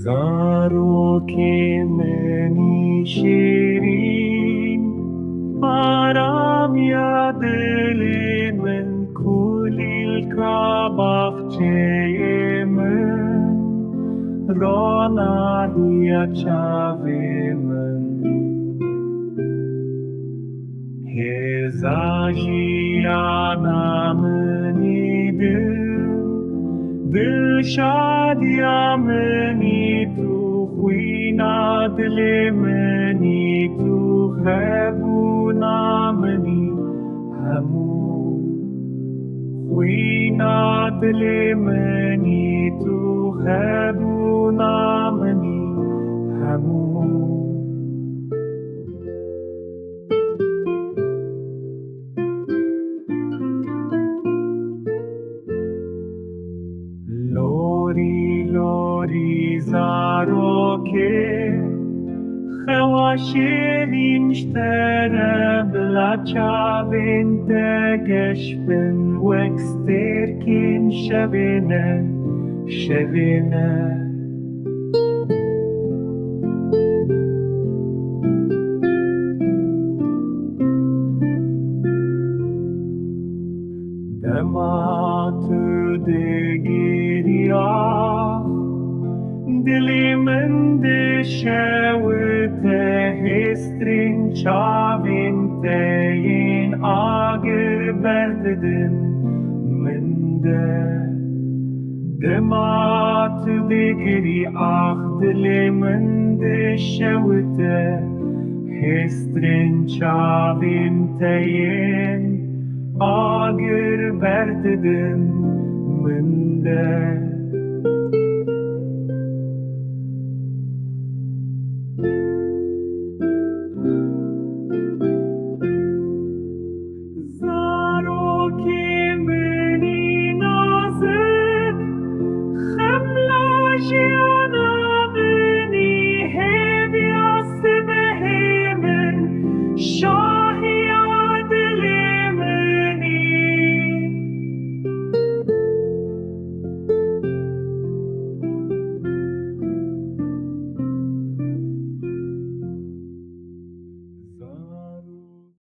زارو که منی شیرین آرام یا دل من کلیل کا باغچه من رانایی چاو من هزاجیانا منی دل شادیا منی تو خوینا دل منی تو خبونا منی همو خوینا دل منی تو خبونا منی همو لوری لوری زارو که خواشیرین شتره بلا چاوین تگش بن وکسترکین شوینه شوینه دما تو دگیریا دلی من دشوته هسترین چاوین تین آگر برددن من دما تو دگیری دلی من دشوته هسترین چاوین تین آگر برددن من